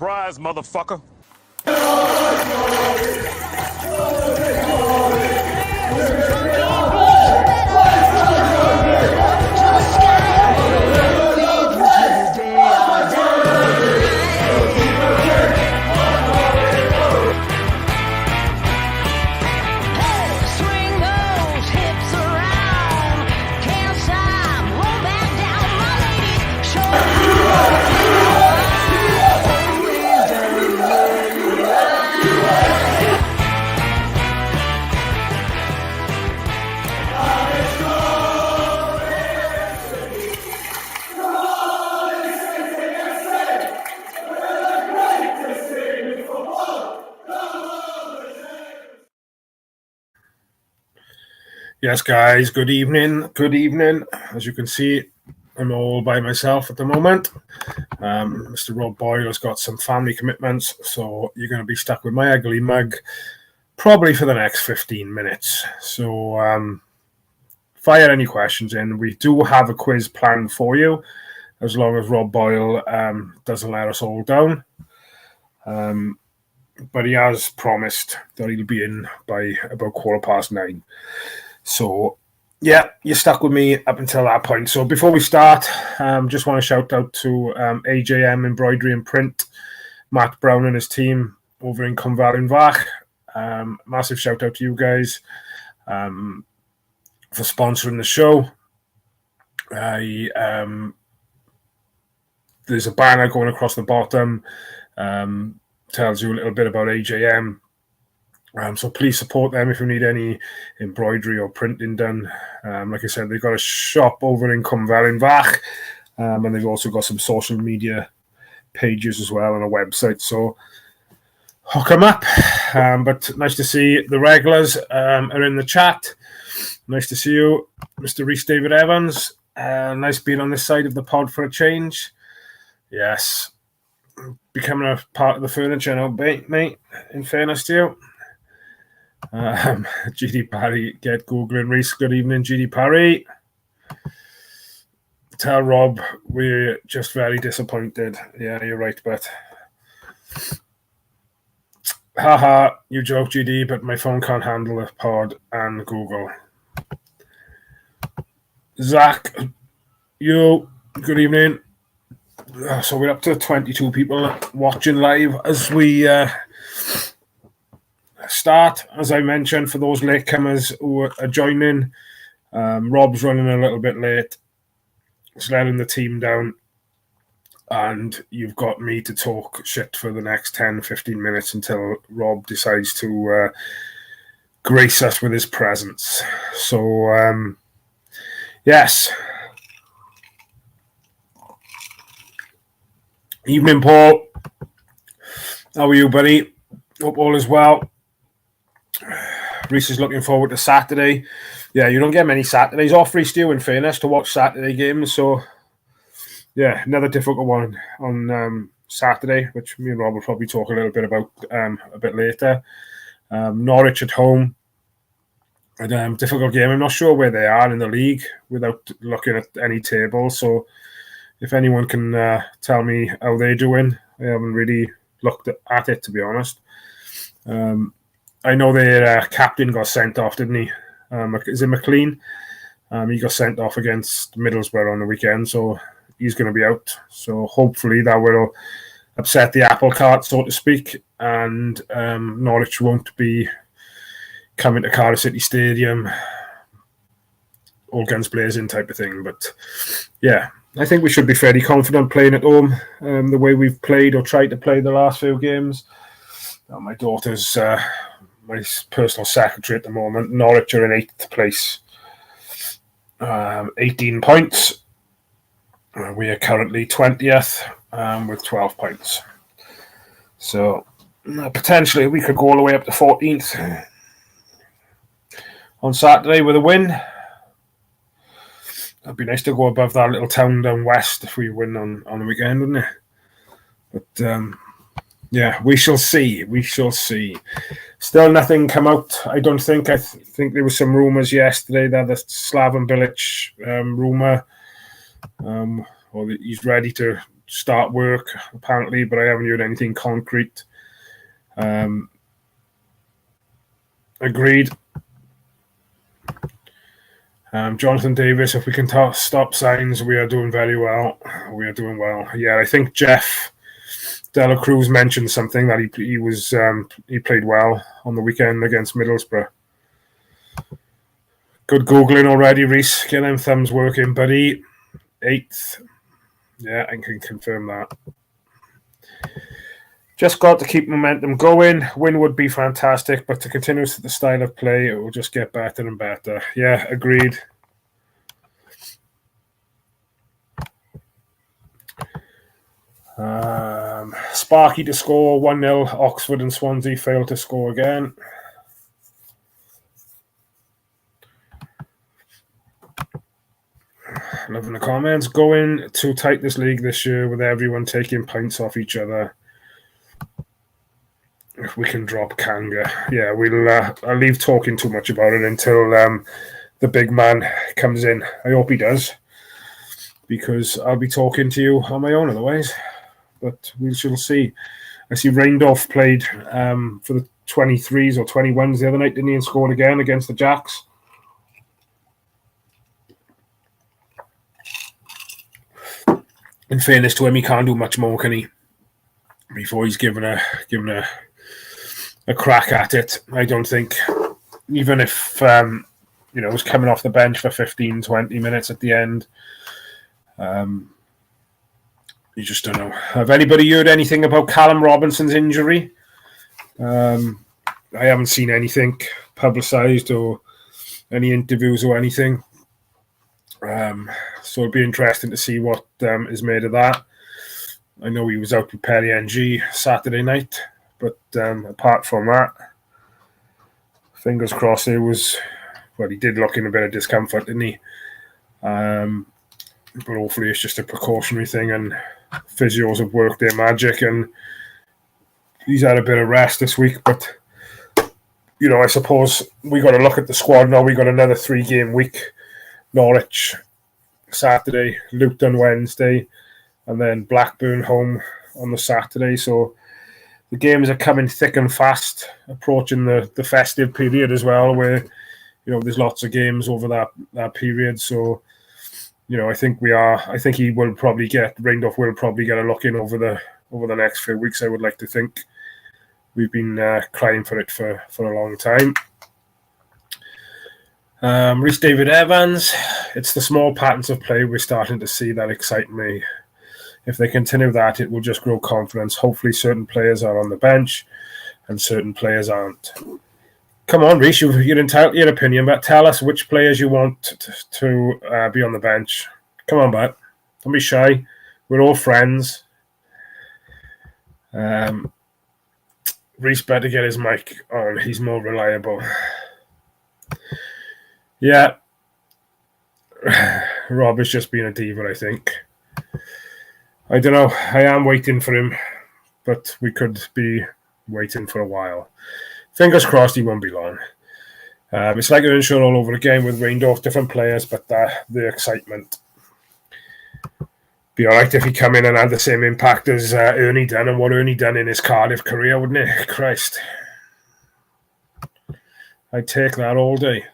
Surprise, motherfucker. Yes, guys, good evening. Good evening. As you can see, I'm all by myself at the moment. Mr. Rob Boyle has got some family commitments, so you're going to be stuck with my ugly mug probably for the next 15 minutes. So fire any questions in. We do have a quiz planned for you, as long as Rob Boyle doesn't let us all down. But he has promised that he'll be in by about 9:15. So, yeah, you're stuck with me up until that point. So before we start, just want to shout out to AJM Embroidery and Print, Matt Brown and his team over in Cumvallinvach. Massive shout out to you guys for sponsoring the show. There's a banner going across the bottom, tells you a little bit about AJM. So please support them if you need any embroidery or printing done. Like I said, they've got a shop over in Cumvallinvach, and they've also got some social media pages as well and a website. So hook them up. But nice to see the regulars are in the chat. Nice to see you, Mr. Rhys David Evans. Nice being on this side of the pod for a change. Yes. Becoming a part of the furniture now, mate, in fairness to you. GD Parry, get Googling Rhys. Good evening, GD Parry. Tell Rob we're just very disappointed. Yeah, you're right, but haha, you joke, GD, but my phone can't handle the pod and Google. Zach, you, good evening. So we're up to 22 people watching live as we start. As I mentioned, for those latecomers who are joining, Rob's running a little bit late. It's letting the team down. And you've got me to talk shit for the next 10-15 minutes until Rob decides to grace us with his presence. So, yes. Evening, Paul. How are you, buddy? Hope all is well. Rhys is looking forward to Saturday. Yeah, you don't get many Saturdays off, Rhys, do you, in fairness, to watch Saturday games. So, yeah, another difficult one on Saturday, which me and Rob will probably talk a little bit about a bit later. Norwich at home. A difficult game. I'm not sure where they are in the league without looking at any table. So, if anyone can tell me how they're doing, I haven't really looked at it, to be honest. I know their captain got sent off, didn't he? Is it McLean? He got sent off against Middlesbrough on the weekend, so he's going to be out. So hopefully that will upset the apple cart, so to speak, and Norwich won't be coming to Cardiff City Stadium all guns blazing type of thing. But yeah, I think we should be fairly confident playing at home the way we've played or tried to play the last few games. My daughter's my personal secretary at the moment. Norwich are in 8th place, 18 points. We are currently 20th with 12 points. So potentially we could go all the way up to 14th on Saturday with a win. It'd be nice to go above that little town down west if we win on the weekend, wouldn't it? But yeah, we shall see. We shall see. Still nothing come out, I don't think. I think there were some rumours yesterday that the Slaven Bilic rumour, or that he's ready to start work, apparently, but I haven't heard anything concrete. Agreed. Jonathan Davis, if we can stop signs, we are doing very well. We are doing well. Yeah, I think Jeff Dela Cruz mentioned something that he played well on the weekend against Middlesbrough. Good Googling already, Rhys. Get them thumbs working, buddy. 8th. Yeah, I can confirm that. Just got to keep momentum going. Win would be fantastic, but to continue the style of play, it will just get better and better. Yeah, agreed. Sparky to score 1-0. Oxford and Swansea failed to score again. Loving the comments. Going too tight this league this year with everyone taking points off each other. If we can drop Kanga. Yeah, I'll leave talking too much about it until the big man comes in. I hope he does, because I'll be talking to you on my own otherwise. But we shall see. I see Reindorf played for the 23s or 21s the other night, didn't he, and scored again against the Jacks. In fairness to him, he can't do much more, can he? Before he's given a crack at it. I don't think, even if it was coming off the bench for 15, 20 minutes at the end, you just don't know. Have anybody heard anything about Callum Robinson's injury? I haven't seen anything publicised or any interviews or anything. So it'd be interesting to see what is made of that. I know he was out with Perry NG Saturday night, but apart from that, fingers crossed he did look in a bit of discomfort, didn't he? But hopefully it's just a precautionary thing, and physios have worked their magic, and he's had a bit of rest this week. But, I suppose we got to look at the squad now. We got another 3-game week. Norwich Saturday, Luton Wednesday, and then Blackburn home on the Saturday. So the games are coming thick and fast, approaching the festive period as well, where there's lots of games over that period. So I think he will probably Reindorf will probably get a look in over the next few weeks. I would like to think. We've been crying for it for a long time. Rhys David Evans, it's the small patterns of play we're starting to see that excite me. If they continue that, it will just grow confidence. Hopefully certain players are on the bench and certain players aren't. Come on, Rhys, you're entitled to your opinion, but tell us which players you want to be on the bench. Come on, bud. Don't be shy. We're all friends. Rhys better get his mic on. He's more reliable. Yeah. Rob has just been a diva, I think. I don't know. I am waiting for him, but we could be waiting for a while. Fingers crossed he won't be long. It's like Earnshaw all over again with Reindorf, different players, but the excitement. Be all right if he come in and had the same impact as Ernie done and what Ernie done in his Cardiff career, wouldn't it? Christ. I'd take that all day.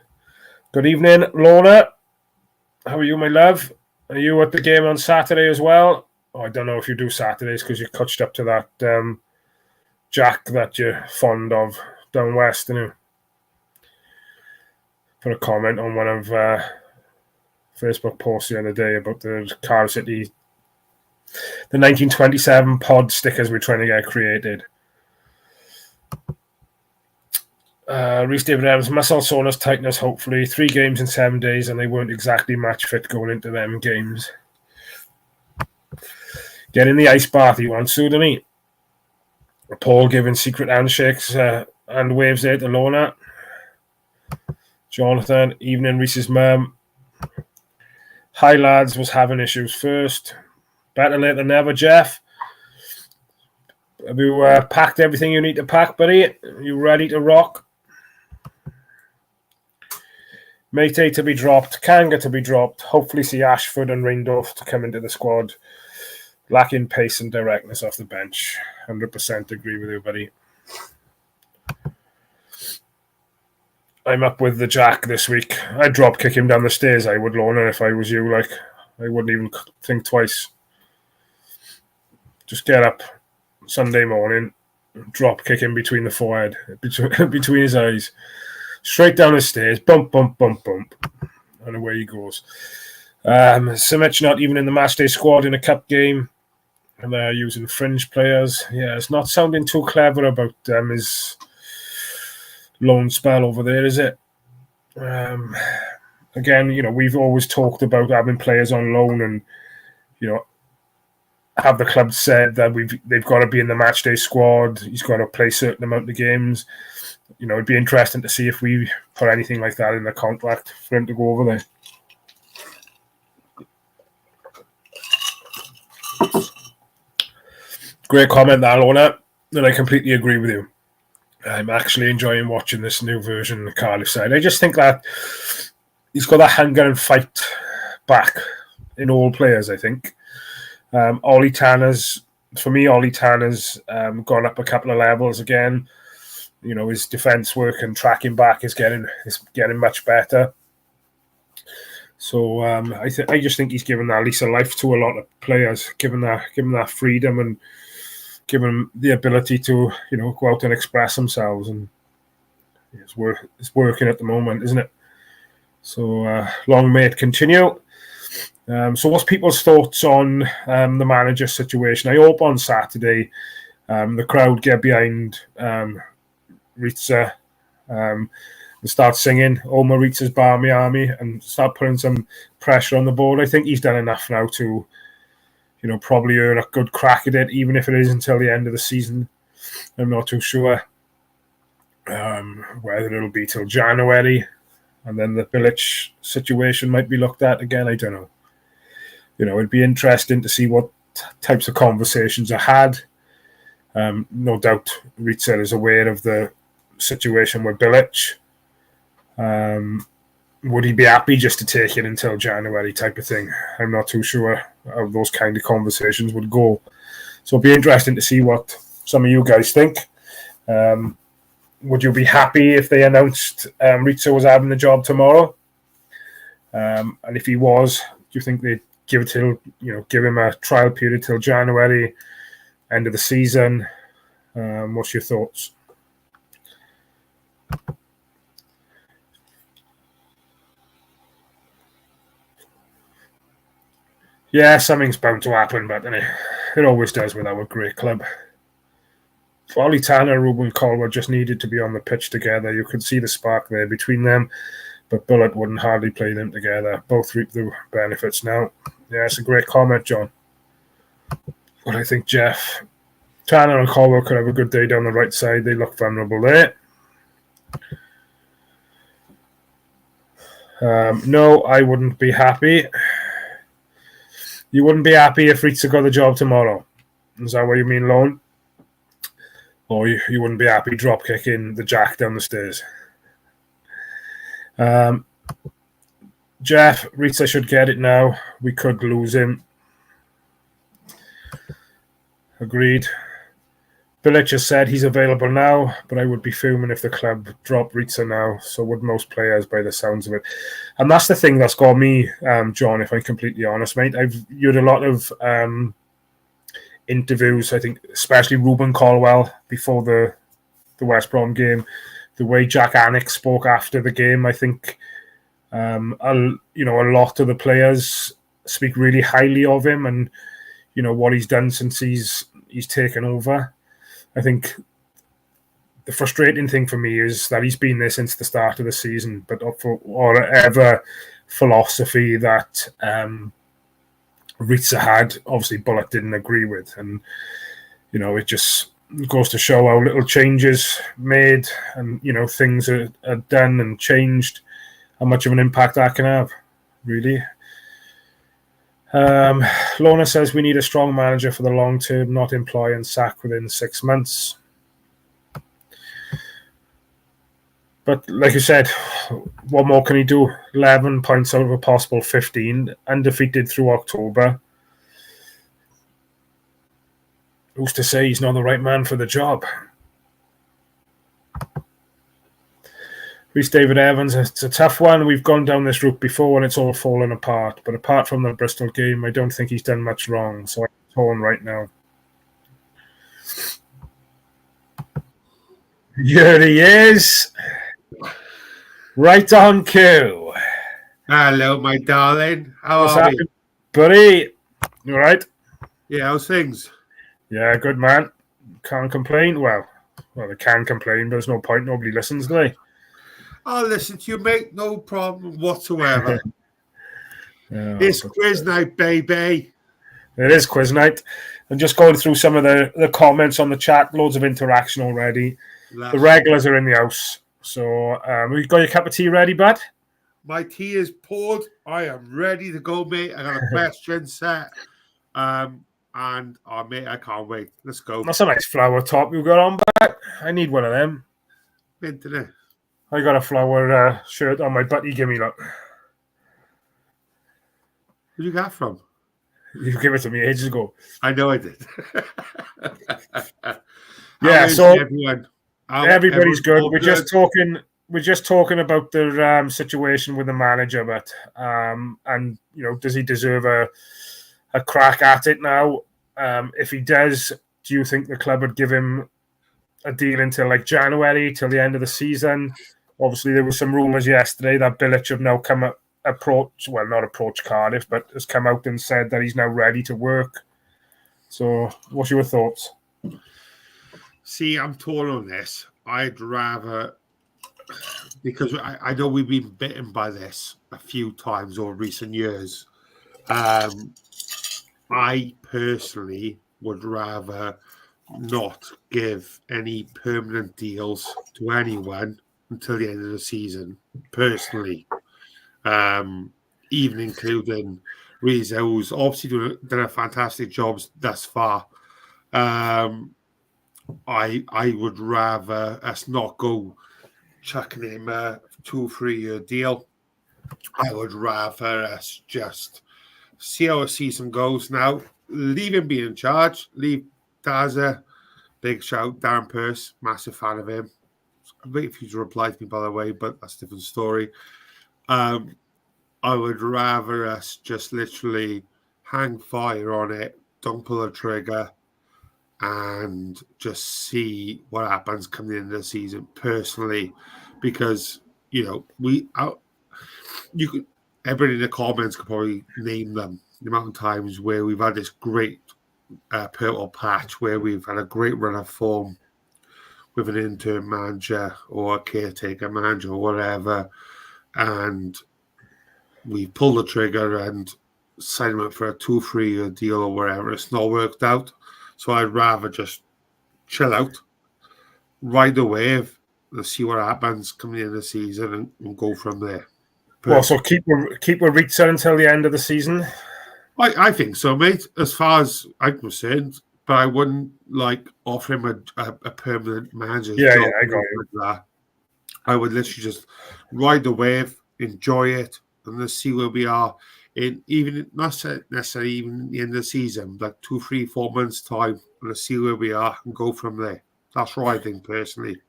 Good evening, Lorna. How are you, my love? Are you at the game on Saturday as well? Oh, I don't know if you do Saturdays because you're coached up to that Jack that you're fond of down west, didn't you? Put a comment on one of Facebook posts the other day about the Cardiff City, the 1927 pod stickers we're trying to get created. Rhys David Evans, muscle soreness, tightness, hopefully. 3 games in 7 days, and they weren't exactly match fit going into them games. Get in the ice bath, he wants to, doesn't he? Paul giving secret handshakes and waves there to Lorna. Jonathan, evening, Rhys's mum. Hi, lads, was having issues first. Better late than never, Jeff. Have you packed everything you need to pack, buddy? Are you ready to rock? Matey to be dropped. Kanga to be dropped. Hopefully see Ashford and Reindorf to come into the squad. Lacking pace and directness off the bench. 100% agree with you, buddy. I'm up with the Jack this week. I'd drop kick him down the stairs, I would, Lorna, if I was you. Like, I wouldn't even think twice. Just get up Sunday morning, drop kick him between the forehead, between his eyes, straight down the stairs, bump, bump, bump, bump, and away he goes. Simic not even in the matchday squad in a cup game, and they're using fringe players. Yeah, it's not sounding too clever about his loan spell over there, is it? Again, we've always talked about having players on loan, and have the club said that they've got to be in the matchday squad. He's got to play a certain amount of games. It'd be interesting to see if we put anything like that in the contract for him to go over there. Great comment there, Lorna, and I completely agree with you. I'm actually enjoying watching this new version of the Cardiff side. I just think that he's got that hunger and fight back in all players, I think. Ollie Tanner's gone up a couple of levels again. His defence work and tracking back is getting much better. So I just think he's given that lease of life to a lot of players, given that freedom and given them the ability to go out and express themselves, and it's working at the moment, isn't it? So long may it continue. So what's people's thoughts on the manager situation? I hope on Saturday the crowd get behind Rhys and start singing "Oh Maritza's Barmy Army" and start putting some pressure on the board. I think he's done enough now to probably earn a good crack at it, even if it is until the end of the season. I'm not too sure whether it'll be till January, and then the Bilic situation might be looked at again. I don't know. It'd be interesting to see what types of conversations are had. No doubt Rhys is aware of the situation with Bilic. Would he be happy just to take it until January type of thing? I'm not too sure how those kind of conversations would go. So it'd be interesting to see what some of you guys think. Would you be happy if they announced Rhys was having the job tomorrow? And if he was, do you think they'd give him a trial period till January, end of the season? What's your thoughts? Yeah, something's bound to happen, but it always does with our great club. Ollie Tanner and Ruben Colwell just needed to be on the pitch together. You could see the spark there between them, but Bullet wouldn't hardly play them together. Both reap the benefits now. Yeah, it's a great comment, John. But I think Jeff, Tanner and Colwell could have a good day down the right side. They look vulnerable there. No, I wouldn't be happy. You wouldn't be happy if Rhys got the job tomorrow. Is that what you mean, Lone? Or you wouldn't be happy drop kicking the Jack down the stairs? Jeff, Rhys should get it now. We could lose him. Agreed. Bilic has said he's available now, but I would be fuming if the club dropped Rhys now. So would most players, by the sounds of it. And that's the thing that's got me, John, if I'm completely honest, mate. You had a lot of interviews, I think, especially Ruben Colwell before the West Brom game. The way Jack Annick spoke after the game, I think, a lot of the players speak really highly of him and, what he's done since he's taken over. I think the frustrating thing for me is that he's been there since the start of the season, but for whatever philosophy that Rhys had, obviously Bullock didn't agree with. And, it just goes to show how little changes made and, things are done and changed, how much of an impact that can have, really. Lorna says we need a strong manager for the long term, not employ and sack within 6 months. But like you said, what more can he do? 11 points out of a possible 15, undefeated through October. who's to say he's not the right man for the job? Rhys David Evans, it's a tough one. We've gone down this route before and it's all fallen apart. But apart from the Bristol game, I don't think he's done much wrong. So I'm torn right now. Here he is. Right on cue. Hello, my darling. How What's are happening, we? buddy? You all right? Yeah, how's things? Yeah, good, man. Can't complain. Well, they can complain, but there's no point. Nobody listens, do they? I'll listen to you, mate. No problem whatsoever. It's quiz night, baby. It is quiz night. I'm just going through some of the comments on the chat. Loads of interaction already. The regulars are in the house. So we got your cup of tea ready, bud? My tea is poured. I am ready to go, mate. I got a question set. Mate, I can't wait. Let's go. That's a nice flower top you got on back. I need one of them. Internet. I got a flower shirt on my butty. Give me look. Where'd you get from? You gave it to me ages ago. I know I did. Yeah, so everyone? Everybody's good. We're just talking about the situation with the manager, but and does he deserve a crack at it now? If he does, do you think the club would give him a deal until like January, till the end of the season? Obviously, there were some rumours yesterday that Bilic have now not approached Cardiff, but has come out and said that he's now ready to work. So, what's your thoughts? See, I'm torn on this. I'd rather, because I know we've been bitten by this a few times over recent years. I personally would rather not give any permanent deals to anyone until the end of the season, personally. Even including Rhys, who's obviously done a fantastic job thus far. I would rather us not go chucking him a 2-3 year deal. I would rather us just see how a season goes now. Leave him be in charge. Leave Daza. Big shout. Darren Pearce. Massive fan of him. I'm waiting for you to reply to me, by the way, but that's a different story. I would rather us just literally hang fire on it, don't pull a trigger, and just see what happens coming into the season personally, because everybody in the comments could probably name them the amount of times where we've had this great purple patch where we've had a great run of form with an interim manager or a caretaker manager or whatever, and we pulled the trigger and signed him up for a 2-3 year deal or whatever. It's not worked out. So I'd rather just chill out, ride the wave, and see what happens coming in the season and go from there. Well, so keep with Rhys until the end of the season? I think so, mate, as far as I'm concerned. But I wouldn't offer him a permanent manager's job. Yeah, I got you. That. I would literally just ride the wave, enjoy it, and let's see where we are not necessarily even the end of the season, like 2, 3, 4 months time, and let's see where we are and go from there. That's what I think personally.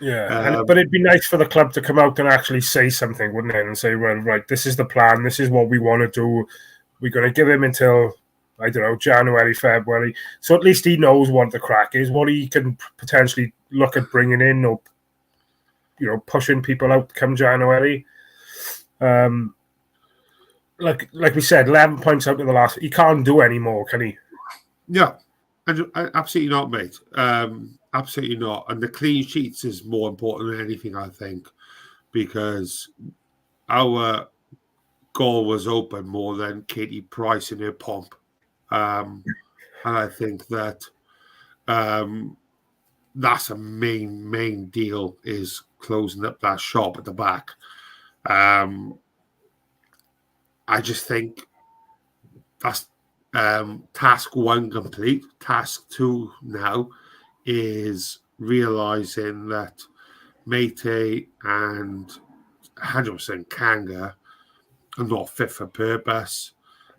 Yeah, but it'd be nice for the club to come out and actually say something, wouldn't it? And say, well, right, this is the plan. This is what we want to do. We're going to give him until, I don't know, January, February. So at least he knows what the crack is, what he can potentially look at bringing in or, pushing people out come January. Like we said, 11 points out of the last. He can't do any more, can he? Yeah, absolutely not, mate. Absolutely not. And the clean sheets is more important than anything, I think, because our goal was open more than Katie Price in her pomp. And I think that that's a main deal, is closing up that shop at the back. I just think that's task 1 complete. Task 2 now is realising that Matty and 100% Kanga are not fit for purpose.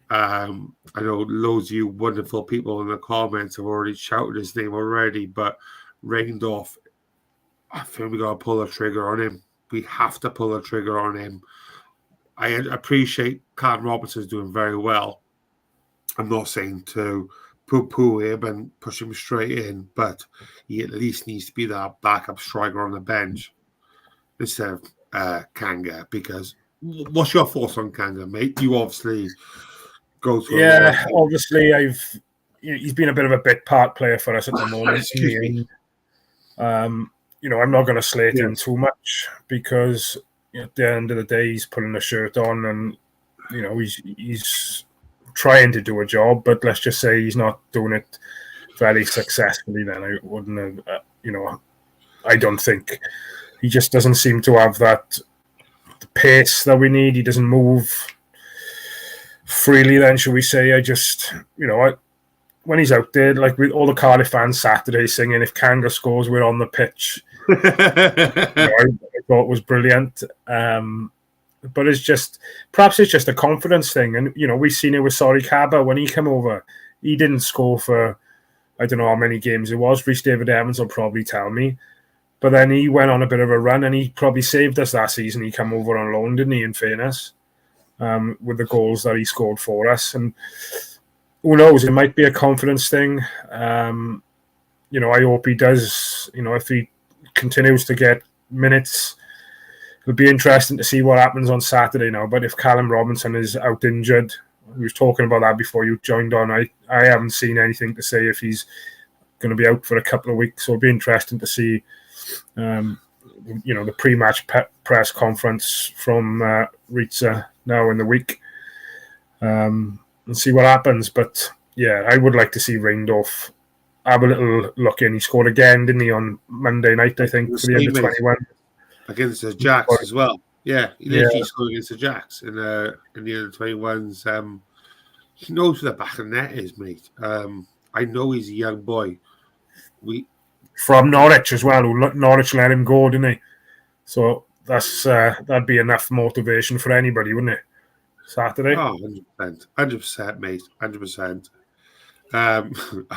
I know loads of you wonderful people in the comments have already shouted his name already, but Reindorf, I think we got to pull the trigger on him. We have to pull the trigger on him. I appreciate Carl Robinson's doing very well. I'm not saying to poo-poo him and push him straight in, but he at least needs to be that backup striker on the bench instead of Kanga. Because what's your thoughts on Kanga, mate? You obviously go to obviously he's been a bit of a bit part player for us at the moment. Excuse me. I'm not going to slate him too much because at the end of the day he's putting a shirt on and he's trying to do a job, but let's just say he's not doing it very successfully. Then I wouldn't have, I don't think he just doesn't seem to have that pace that we need. He doesn't move freely. Then, shall we say? I just, when he's out there, like with all the Cardiff fans Saturday singing, "If Kanga scores, we're on the pitch." I thought was brilliant. But perhaps it's just a confidence thing. And, we've seen it with Sorry Kaba when he came over. He didn't score for, I don't know how many games it was. Rhys David Evans will probably tell me. But then he went on a bit of a run and he probably saved us that season. He came over on loan, didn't he, in fairness, with the goals that he scored for us. And who knows, it might be a confidence thing. I hope he does, if he continues to get minutes. It'll be interesting to see what happens on Saturday now. But if Callum Robinson is out injured, we was talking about that before you joined on. I haven't seen anything to say if he's going to be out for a couple of weeks. So it'll be interesting to see, the pre-match press conference from Rhys now in the week and see what happens. But yeah, I would like to see Reindorf have a little look in. He scored again, didn't he, on Monday night, I think, for the under-21. Against the Jacks as well. Yeah, he literally scored against the Jacks in the under-21s. He knows where the back of the net is, mate. I know he's a young boy. From Norwich as well. Norwich let him go, didn't he? So that'd be enough motivation for anybody, wouldn't it? Saturday. Oh, 100%, mate. 100%. I've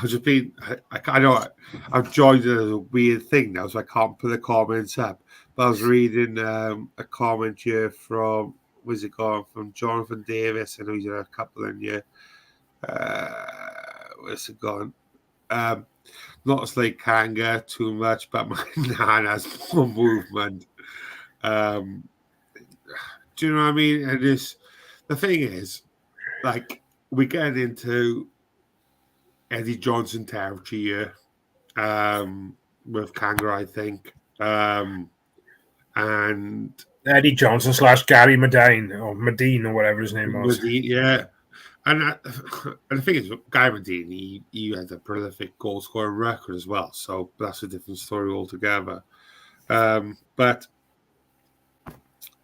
just been. I know I've joined a weird thing now, so I can't put the comments up. But I was reading a comment here from from Jonathan Davis. I know he's a couple in here. Where's it gone? Not as like Kanga too much, but my nan has more movement. Do you know what I mean? And the thing is, like, we get into Eddie Johnson territory here with Kanga, I think. And Eddie Johnson / Gary Medine or whatever his name was. Medine, yeah. And the thing is, Guy Medine, he had a prolific goal scoring record as well. So that's a different story altogether. But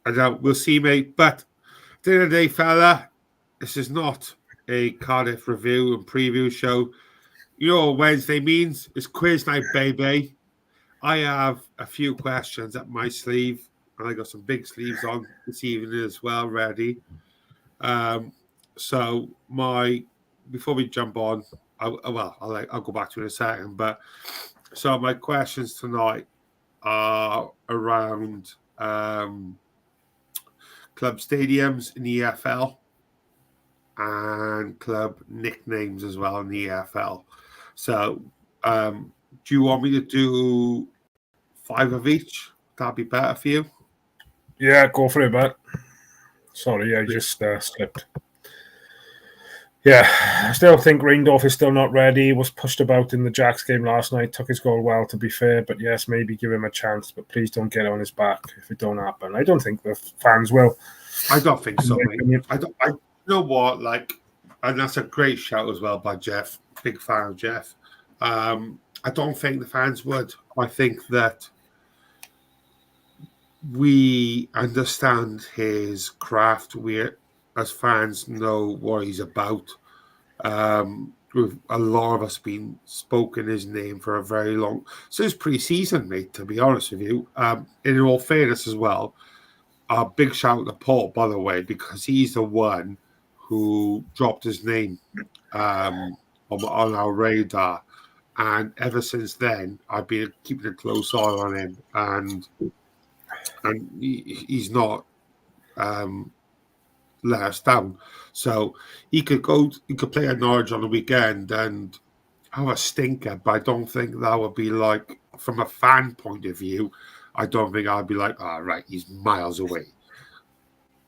I don't, we'll see, mate. But at the end of the day, fella, this is not a Cardiff review and preview show. You know what Wednesday means? It's quiz night, baby. I have a few questions up my sleeve, and I got some big sleeves on this evening as well, ready. So before we jump on, I'll go back to it in a second. But so my questions tonight are around club stadiums in the EFL and club nicknames as well in the EFL. So, do you want me to do 5 of each? That'd be better for you. Yeah, go for it, Matt. Sorry, I just slipped. Yeah, I still think Reindorf is still not ready. He was pushed about in the Jacks game last night. Took his goal well, to be fair. But yes, maybe give him a chance. But please don't get on his back if it don't happen. I don't think the fans will. I don't think so, mate. I you know what? Like, and that's a great shout as well by Jeff. Big fan of Jeff. I don't think the fans would. I think that we understand his craft. We, as fans, know what he's about. With a lot of us been spoken his name for a very long since pre-season, mate. To be honest with you, in all fairness as well, a big shout to Paul, by the way, because he's the one who dropped his name on our radar. And ever since then, I've been keeping a close eye on him, and he's not let us down. So he could play at Norwich on the weekend and have a stinker, but I don't think that would be like, from a fan point of view, I don't think I'd be like, all right, he's miles away.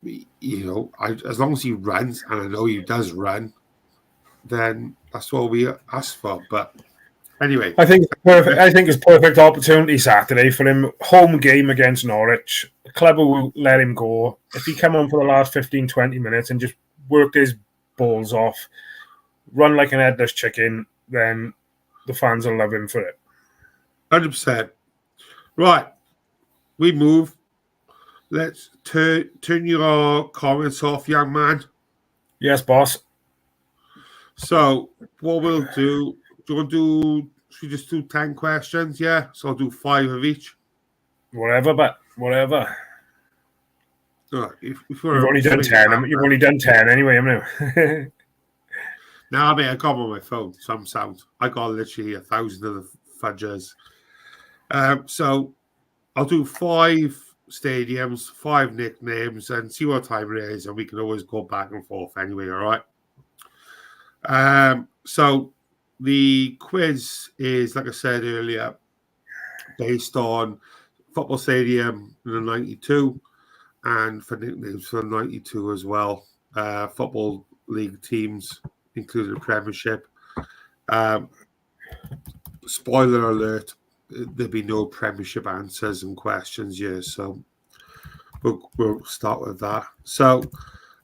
You know, as long as he runs, and I know he does run, then that's what we ask for. But anyway, I think it's perfect opportunity Saturday for him. Home game against Norwich. The club will let him go. If he come on for the last 15, 20 minutes and just worked his balls off, run like an headless chicken, then the fans will love him for it. 100%. Right, we move. Let's turn your comments off, young man. Yes, boss. So what we'll do you want to do? Should we just do 10 questions? Yeah, so I'll do 5 of each. Whatever. If You've only done 10. You've only done 10 anyway, haven't you? No, I mean, I got them on my phone. Some sound. I got literally 1,000 of the fudgers. So I'll do 5 stadiums, 5 nicknames, and see what time it is, and we can always go back and forth anyway, all right? So the quiz is, like I said earlier, based on football stadium in the 92 and for nicknames for the 92 as well. Football league teams, including the Premiership. Spoiler alert, there'll be no Premiership answers and questions here, so we'll start with that. So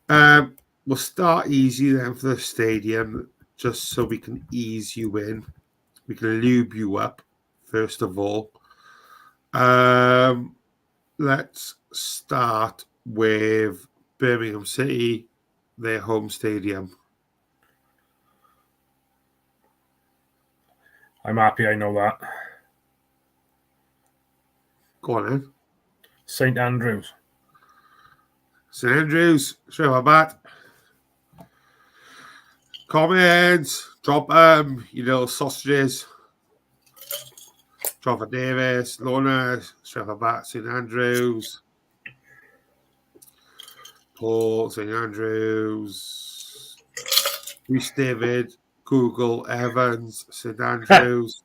we'll start easy then for the stadium, just so we can ease you in. We can lube you up, first of all. Let's start with Birmingham City, their home stadium. I'm happy I know that. Go on then. St Andrews. St Andrews, straight off the bat. Comments, drop you little sausages. Trafford Davis, Lorna, straight off the bat, St Andrews. Paul, St Andrews. Rhys David, Google, Evans, St Andrews.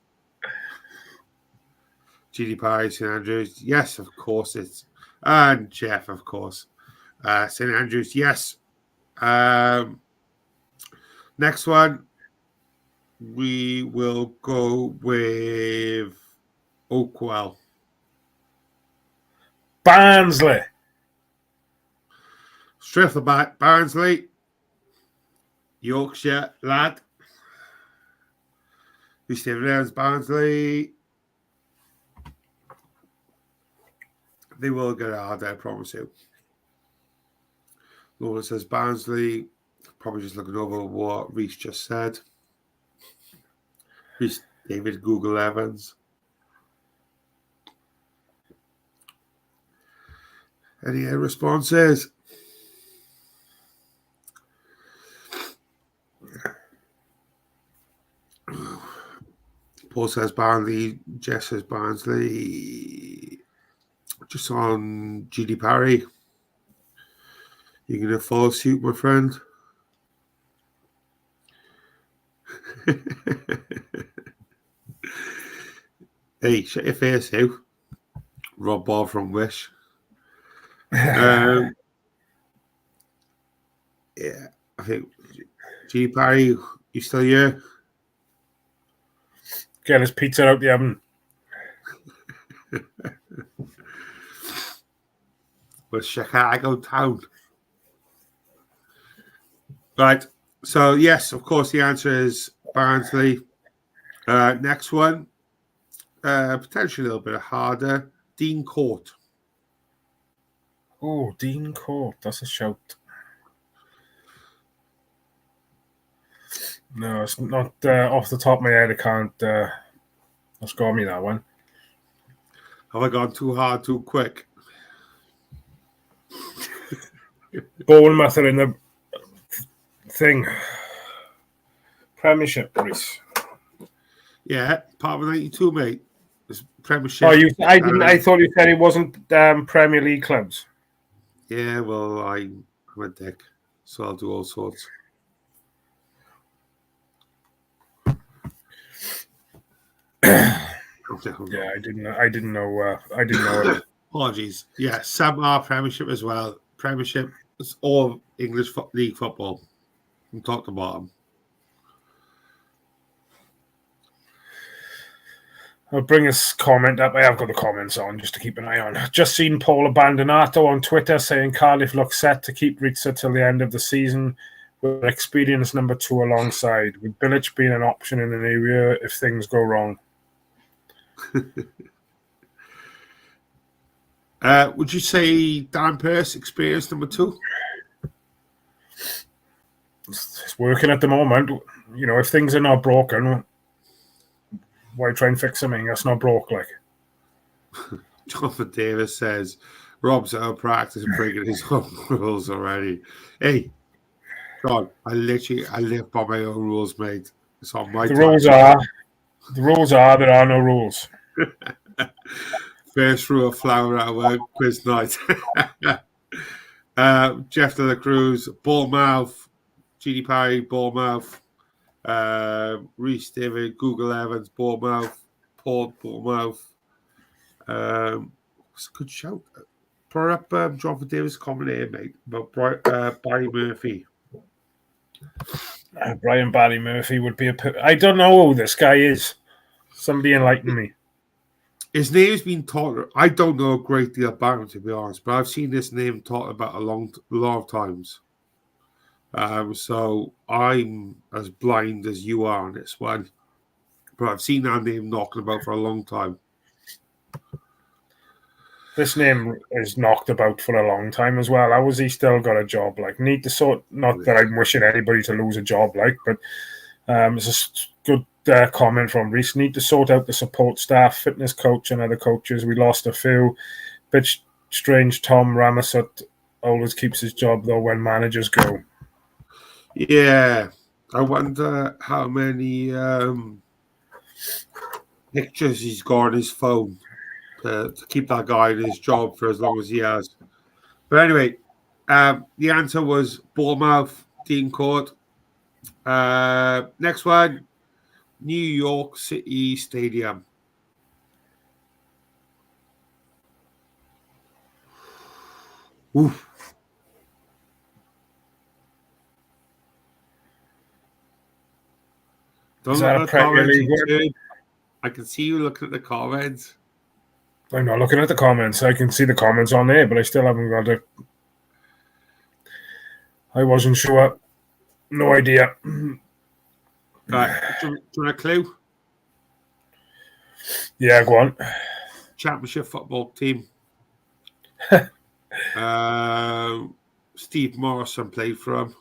GD Parry, St Andrews. Yes, of course it's. And Jeff, of course. St Andrews, yes. Next one, we will go with Oakwell. Barnsley. Straight off the bat, Barnsley. Yorkshire lad. We stay around Barnsley. They will get hard, I promise you. Laura says Barnsley. Probably just looking over what Rhys just said. Rhys David Google Evans. Any responses? Paul says Barnsley. Jess says Barnsley. Just on GD Parry. You're going to follow suit, my friend? Hey, shut your face, who? Rob Ball from Wish. Yeah, I think GD Parry, you still here? Get his pizza out the oven. With Chicago town. Right. So, yes, of course, the answer is Barnsley. Next one, potentially a little bit harder. Dean Court. Oh, Dean Court. That's a shout. No, it's not off the top of my head. I can't. That's got me that one. Have I gone too hard, too quick? Bournemouth are in the thing. Premiership, Rhys. Yeah, part of 92, mate. It's Premiership. Oh, I didn't. I thought you said it wasn't Premier League clubs. Yeah, well, I'm a dick, so I'll do all sorts. Yeah, I didn't know it. Apologies. Yeah, some are Premiership as well. Premiership is all English league football from top to bottom. I'll bring this comment up. I have got the comments on just to keep an eye on. Just seen Paul Abandonato on Twitter saying Cardiff look set to keep Rhys till the end of the season with experienced number 2 alongside, with Bilic being an option in the new year if things go wrong. Would you say Dan Pearce experienced number 2? It's working at the moment. You know, if things are not broken, why try and fix something that's not broke? Like Jonathan Davis says, Rob's out of practice and breaking his own rules already. Hey, John, I live by my own rules, mate. It's on my the rules are there are no rules. First rule of flower at work, quiz night. Jeff de la Cruz, Bournemouth, GD Parry, Bournemouth, Rhys David, Google Evans, Bournemouth, Port, Bournemouth. It's a good shout. Put up Jonathan Davis comment here, mate, about Barry Murphy. Brian Barry Murphy would be I don't know who this guy is. Somebody enlighten me. His name's been talked. I don't know a great deal about him, to be honest, but I've seen this name talked about a lot of times. So I'm as blind as you are on this one, but I've seen that name knocking about for a long time. This name is knocked about for a long time as well. How has he still got a job? Like, need to sort. Not that I'm wishing anybody to lose a job, like, but it's a good comment from Rhys. Need to sort out the support staff, fitness coach, and other coaches. We lost a few. Bit strange. Tom Ramasut always keeps his job though when managers go. Yeah, I wonder how many pictures he's got on his phone to keep that guy in his job for as long as he has. But anyway, the answer was Bournemouth, Dean Court. Next one, New York City Stadium. Oof. Don't Is look that at a the Premier comments. League? I can see you looking at the comments. I'm not looking at the comments. I can see the comments on there, but I still haven't got it. I wasn't sure. No idea. Right. Do you want a clue? Yeah, go on. Championship football team. Steve Morrison played for him.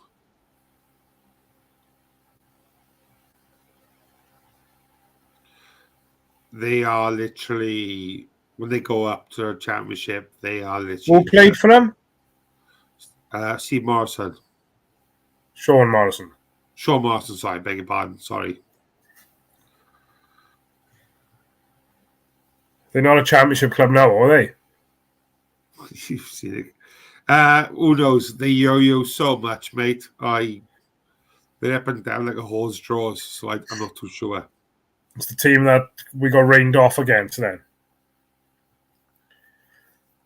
They are literally, when they go up to a championship, they are literally. Who played for them? Steve Morrison. Sean Morrison. Sean Morrison, sorry, beg your pardon. Sorry. They're not a championship club now, are they? You've seen it. Who knows? They yo-yo so much, mate. They're up and down like a horse draws, so I'm not too sure. It's the team that we got rained off against then.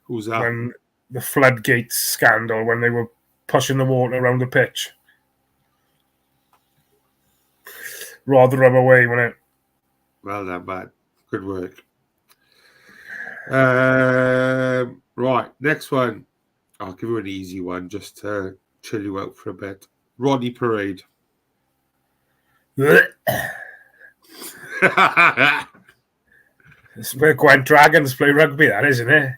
Who's that? When the floodgates scandal, when they were pushing the water around the pitch. Rather rub away, wasn't it? Well done, bad. Good work. Right, next one. I'll give you an easy one just to chill you out for a bit. Rodney Parade. It's where Gwent Dragons play rugby, that isn't it?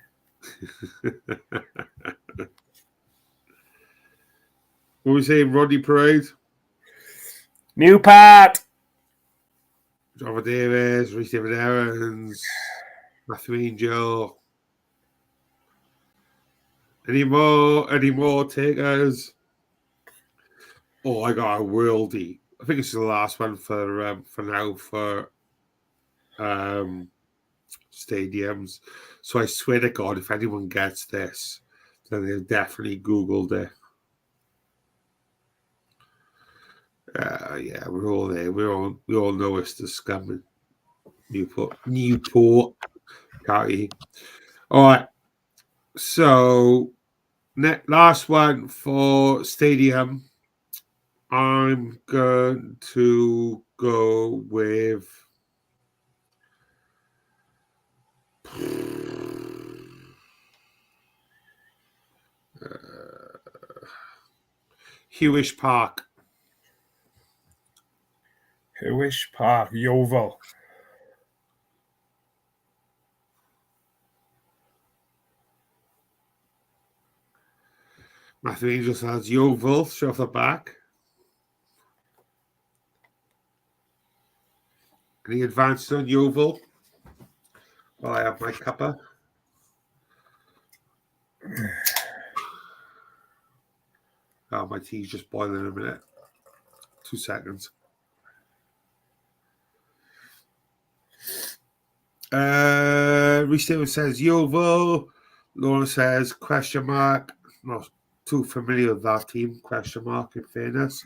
What were we saying? Rodney Parade? Newport! Jonathan Davis, Rhys David Evans, Matthew Angel. Any more takers? Oh, I got a worldie. I think it's the last one for now for stadiums. So I swear to God, if anyone gets this, then they've definitely Googled it. Yeah, we're all there. We all know it's the scum Newport, County. All right. So last one for stadium. I'm going to go with Hewish Park. Hewish Park, Yeovil. Matthew Angel says Yeovil, straight off the back. Any advances on Yeovil? Well, I have my cuppa. Oh, my tea's just boiling in a minute. 2 seconds. Rhys says Yeovil. Laura says question mark. Not too familiar with that team. Question mark, in fairness.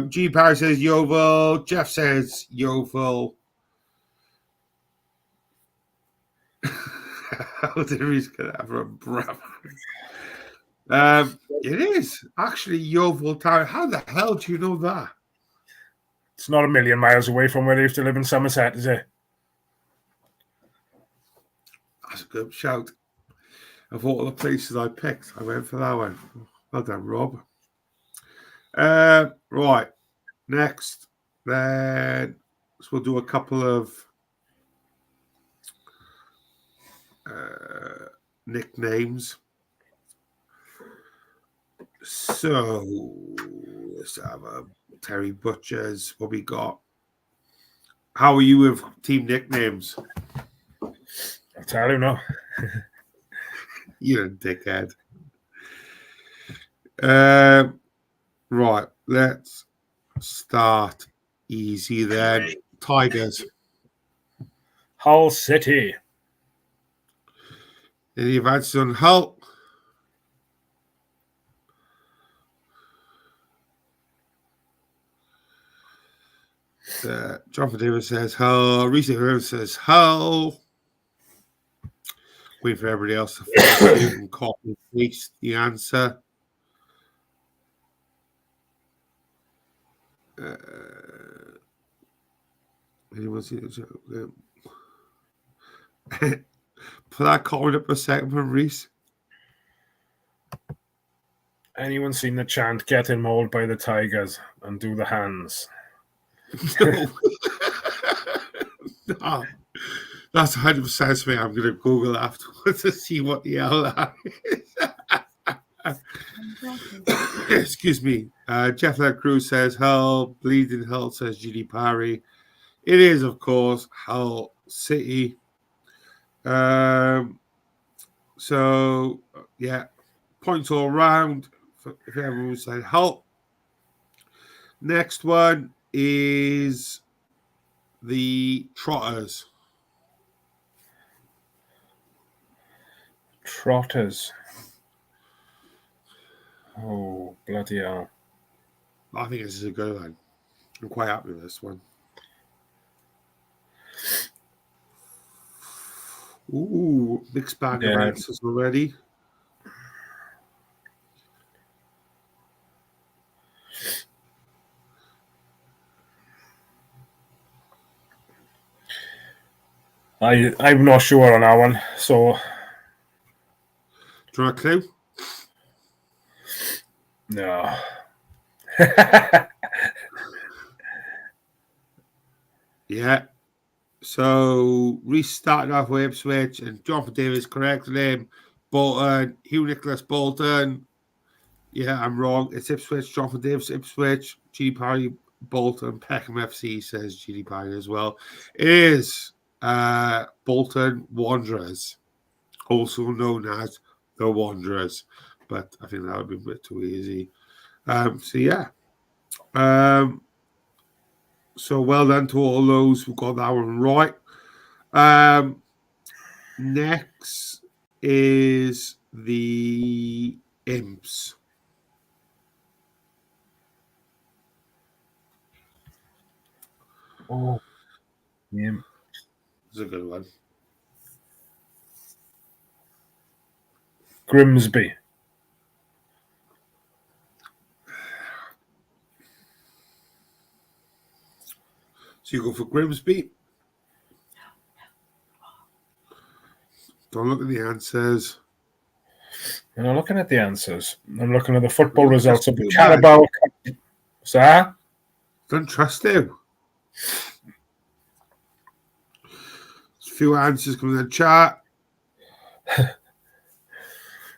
G. Parry says Yeovil. Jeff says Yeovil. How did Rhys get that from brother? It is actually Yeovil Town. How the hell do you know that? It's not a million miles away from where they used to live in Somerset, is it? That's a good shout. Of all the places I picked, I went for that one. Well done, Rob. Right. Next, then so we'll do a couple of nicknames. So let's have a Terry Butchers. What we got? How are you with team nicknames? I'll tell you now. You're a dickhead. Right, let's start easy then. Tigers. Hull City. Any advances on Hull? Jonathan Davis says Hull. Rhys says Hull. Wait for everybody else to follow and copy and paste the answer. Anyone see the put that comment up a second from Rhys? Anyone seen the chant "Getting mauled by the Tigers" and do the hands? No. No. That's 100% me. I'm going to Google afterwards to see what the hell that is. Excuse me. Jeff Cruz says Hull. Bleeding Hull says G.D. Parry. It is, of course, Hull City. So, yeah, points all round. If everyone said Hull. Next one is the Trotters. Trotters. Oh, bloody hell. I think this is a good one. I'm quite happy with this one. Ooh, mixed bag of answers already. I'm not sure on that one, so... Do you want a clue? No. Yeah. So, Rhys started off with Ipswich, and Jonathan Davis corrected him. Bolton, Hugh Nicholas Bolton. Yeah, I'm wrong. It's Ipswich, Jonathan Davis, Ipswich, G.D. Parry, Bolton, Peckham FC says G.D. Parry as well. It is Bolton Wanderers, also known as the Wanderers, but I think that would be a bit too easy. So yeah, So well done to all those who got that one right. Next is the Imps. Oh, yeah. It's a good one. Grimsby. So you go for Grimsby. Don't look at the answers. I'm not looking at the answers. I'm looking at the football results of the you, Carabao Cup. Sir? Don't trust him. There's a few answers coming in the chat.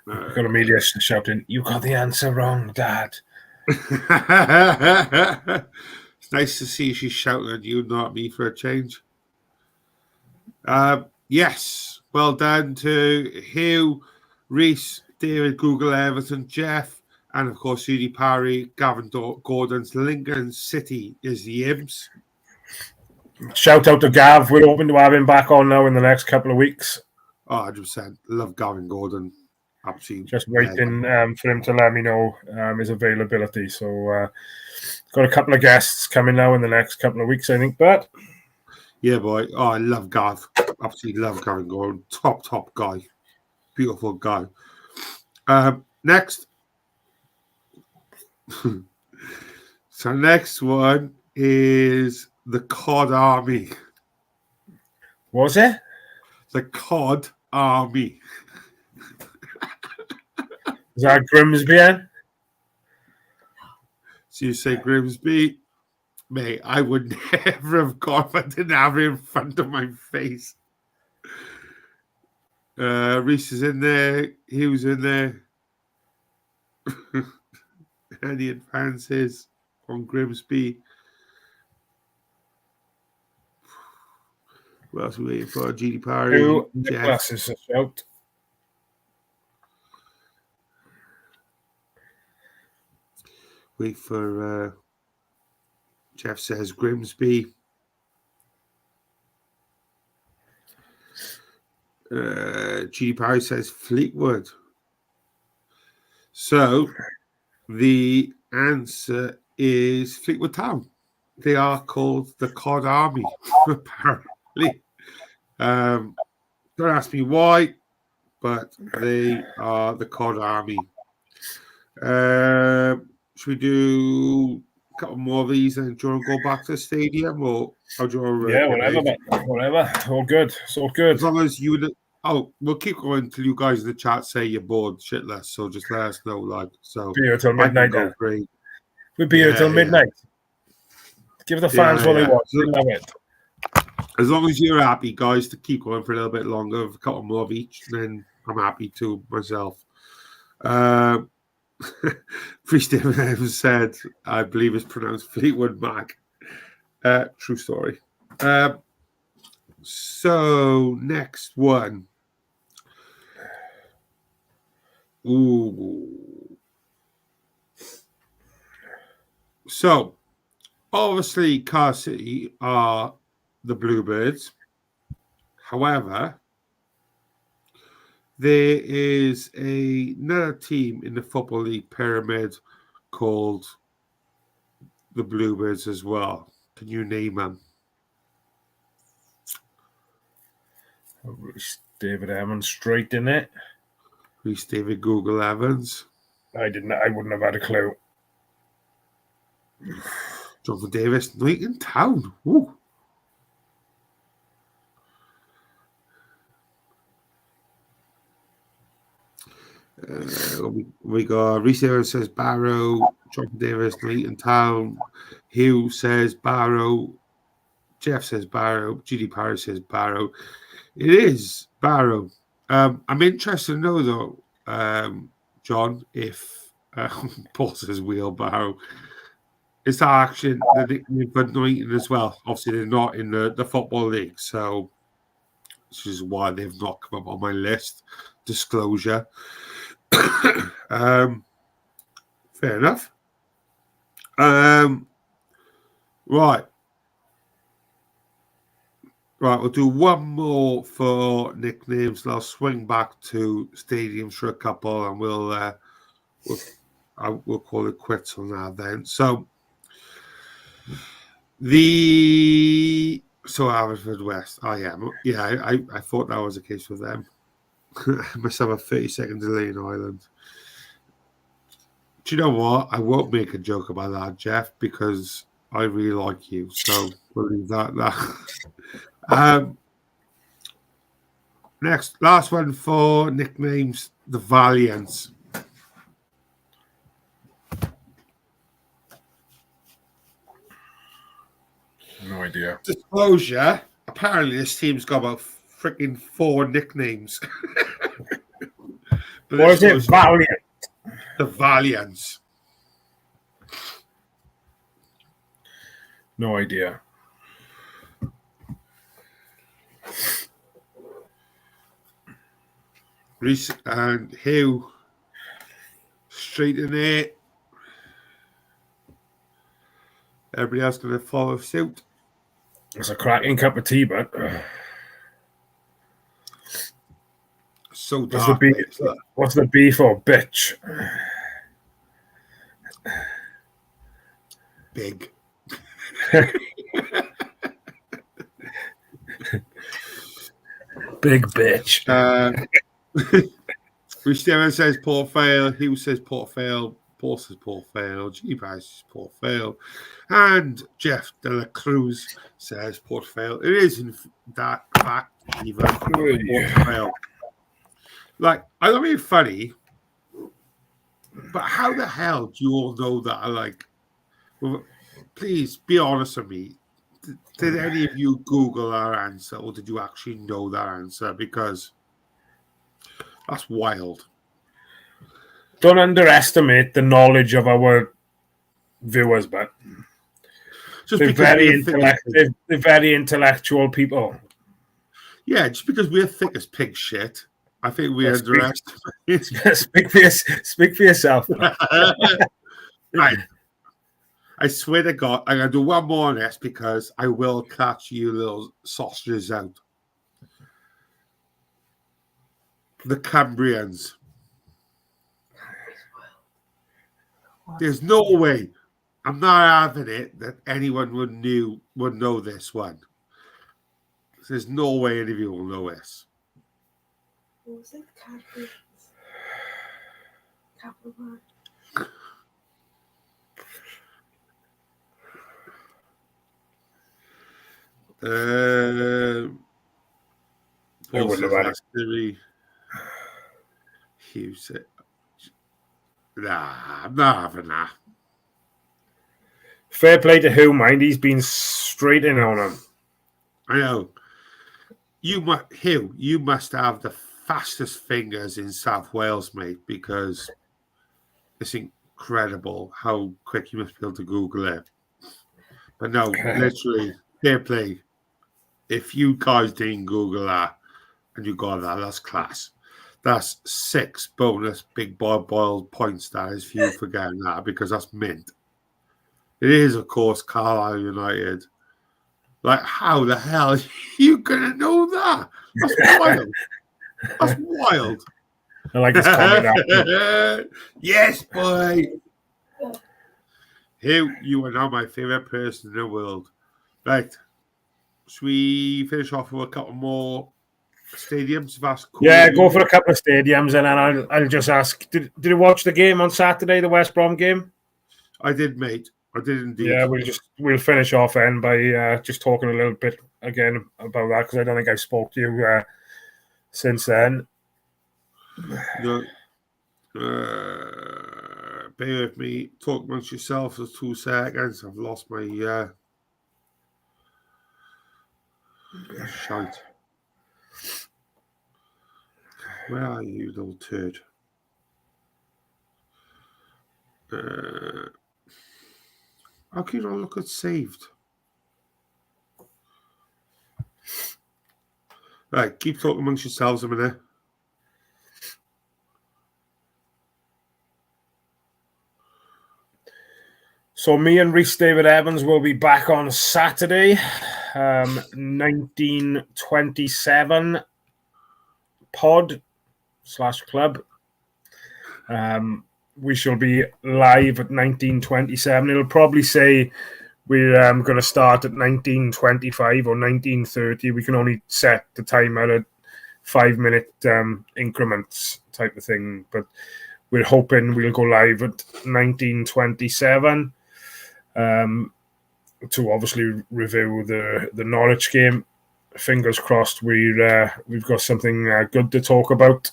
Got Amelia shouting, "You got the answer wrong, Dad." It's nice to see she's shouting at you, not me, for a change. Yes, well done to Hugh, Rhys, David, Google, Everton, Jeff, and of course Judy Parry, Gavin Gordon's Lincoln City is the Imps. Shout out to Gav. We're hoping to have him back on now in the next couple of weeks. Oh, 100%. Love Gavin Gordon. Absolutely. Just waiting for him to let me know his availability. So got a couple of guests coming now in the next couple of weeks, I think, Bert. Yeah, boy. Oh, I love Gav. Absolutely love Gavin Gordon. Top guy. Beautiful guy. Next. So next one is the COD Army. What was it? The COD Army. Is that Grimsby? So you say Grimsby? Mate, I would never have gone if I didn't have it in front of my face. Rhys is in there. He was in there. Any advances on Grimsby? What else are we waiting for? GD Parry. Who? Nicholas is a shout. Wait for Jeff says Grimsby. GD Parry says Fleetwood. So the answer is Fleetwood Town. They are called the COD Army, apparently. Don't ask me why, but they are the COD Army. Should we do a couple more of these and do you want to go back to the stadium, or how do you want to? Yeah, whatever. All good. It's all good. As long as you. Oh, we'll keep going until you guys in the chat say you're bored shitless. So just let us know, like, so. Be here till midnight. We'll be here till midnight. Give the fans what they want. We love it. As long as you're happy, guys, to keep going for a little bit longer, a couple more of each, then I'm happy too myself. Freestyle Evans said, I believe it's pronounced Fleetwood Mac. True story. So next one. Ooh. So obviously Cardiff City are the Bluebirds. However, there is another team in the Football League pyramid called the Bluebirds as well. Can you name them? David Evans straight in it. Rhys David Google Evans. I wouldn't have had a clue. Jonathan Davis, Newton Town. Woo. We got Rhys Evans says Barrow, Jonathan Davis, Newton Town. Hugh says Barrow. Jeff says Barrow. GD Parry says Barrow. It is Barrow. I'm interested to know though, John, if Paul says wheelbarrow. Is that actually the nickname for Newton as well? Obviously, they're not in the Football League, so this is why they've not come up on my list. Disclosure. Fair enough. Right. Right, we'll do one more for nicknames, and I'll swing back to stadiums for a couple, and we'll call it quits on that then. So Haverford West. I thought that was the case with them. I must have a 30-second delay in Ireland. Do you know what? I won't make a joke about that, Jeff, because I really like you. So we'll leave that. Next, last one for nicknames, the Valiants. No idea. Disclosure, apparently this team's got about freaking 4 nicknames. Or is it Valiant? The Valiants. No idea. Rhys and Hugh straight in there. Everybody else going to follow suit. It's a cracking cup of tea, but so dark. What's the B for, bitch? Big. Big bitch. Rhys says Port Vale. Hugh says Port Vale. Paul says Port Vale. G-Price says Port Vale. And Jeff De La Cruz says Port Vale. It is in that fact even Port Vale. Like, I don't mean funny, but how the hell do you all know that? Well, please be honest with me. Did any of you Google our answer, or did you actually know that answer? Because that's wild. Don't underestimate the knowledge of our viewers, but they're very intellectual people. Yeah, just because we're thick as pig shit, I think we underestimate. Speak for yourself. Right. I swear to God, I'm going to do one more on this because I will catch you little sausages out. The Cambrians. There's no way. I'm not having it that anyone would know this one. There's no way any of you will know this. What was it? Cambrians. Capital word. Nah, I'm not having that. Fair play to Hugh, mind. He's been straight in on him. I know. You must have the fastest fingers in South Wales, mate, because it's incredible how quick you must be able to Google it. But no, literally, fair play. If you guys didn't Google that and you got that, that's class. That's 6 bonus big boiled points, that is, for you forgetting that, because that's mint. It is, of course, Carlisle United. Like, how the hell are you going to know that? That's wild. That's wild. I like this comment. Yes, boy. Hugh, you are now my favourite person in the world. Right. Should we finish off with a couple more stadiums? That's cool. Yeah, go for a couple of stadiums, and then I'll just ask. Did you watch the game on Saturday, the West Brom game? I did, mate. I did indeed. Yeah, we'll finish off then by just talking a little bit again about that, because I don't think I've spoke to you since then. No. Bear with me. Talk amongst yourselves for 2 seconds. I've lost my shite. Where are you, little turd? How can you not look at saved? Right, keep talking amongst yourselves a minute. So me and Rhys David Evans will be back on Saturday, 1927 pod/club. We shall be live at 1927. It'll probably say we're going to start at 1925 or 1930. We can only set the timer at 5-minute increments type of thing. But we're hoping we'll go live at 1927 to obviously review the Norwich game. Fingers crossed we've got something good to talk about.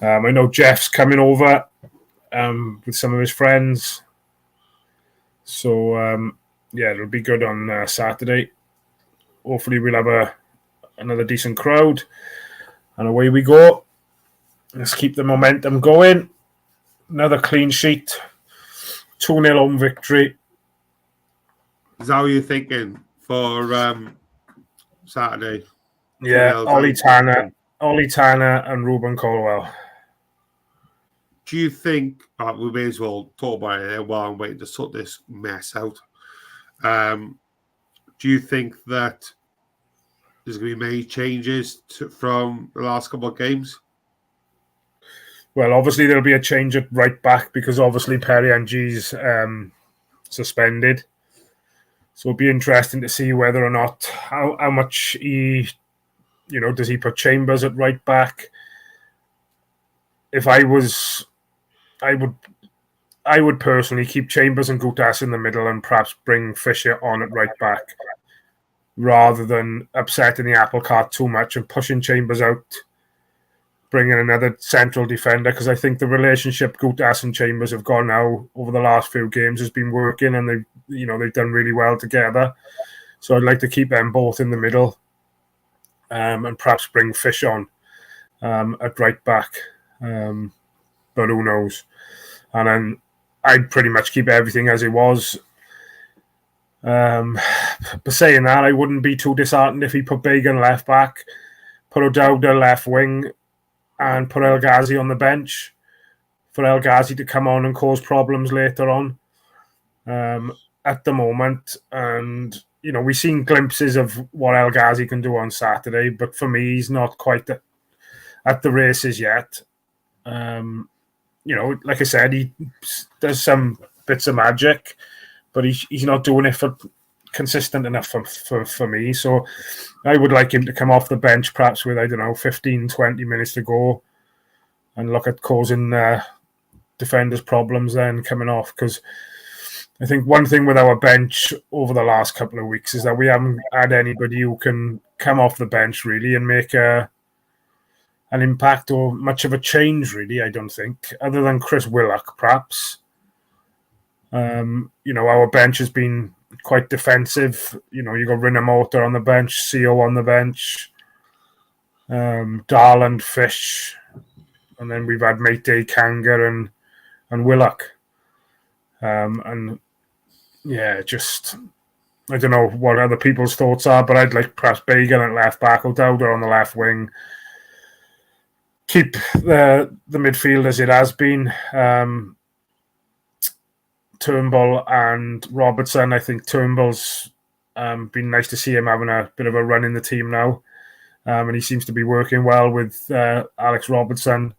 I know Jeff's coming over with some of his friends. So, it'll be good on Saturday. Hopefully we'll have another decent crowd. And away we go. Let's keep the momentum going. Another clean sheet. 2-0 home victory. Is that what you're thinking for Saturday? Yeah, Ollie Tanner and Ruben Colwell. Do you think we may as well talk about it while I'm waiting to sort this mess out? Do you think that there's going to be many changes from the last couple of games? Well, obviously there'll be a change at right back because obviously Perry Ng's suspended. So it'll be interesting to see whether or not how much does he put Chambers at right back? If I would personally keep Chambers and Gutas in the middle and perhaps bring Fisher on at right back rather than upsetting the apple cart too much and pushing Chambers out, bringing another central defender, because I think the relationship Gutas and Chambers have got now over the last few games has been working, and they've done really well together. So I'd like to keep them both in the middle, and perhaps bring Fish on at right back. But who knows? And then I'd pretty much keep everything as it was. But saying that, I wouldn't be too disheartened if he put Bagan left back, put O'Dowda left wing, and put El Ghazi on the bench for El Ghazi to come on and cause problems later on. At the moment, and we've seen glimpses of what El Ghazi can do on Saturday, but for me, he's not quite at the races yet. Like I said, he does some bits of magic, but he's not doing it for consistent enough for me. So I would like him to come off the bench perhaps with, 15, 20 minutes to go and look at causing defenders problems then coming off. Because I think one thing with our bench over the last couple of weeks is that we haven't had anybody who can come off the bench really and make an impact or much of a change, really, I don't think, other than Chris Willock, perhaps. Our bench has been quite defensive. You got Rinomota on the bench, CO on the bench, Darland, Fish, and then we've had Mayday, Kanga, and Willock. I don't know what other people's thoughts are, but I'd like perhaps Bagan at left back, O'Dowda on the left wing. Keep the midfield as it has been. Turnbull and Robertson. I think Turnbull's been nice to see him having a bit of a run in the team now. And he seems to be working well with Alex Robertson.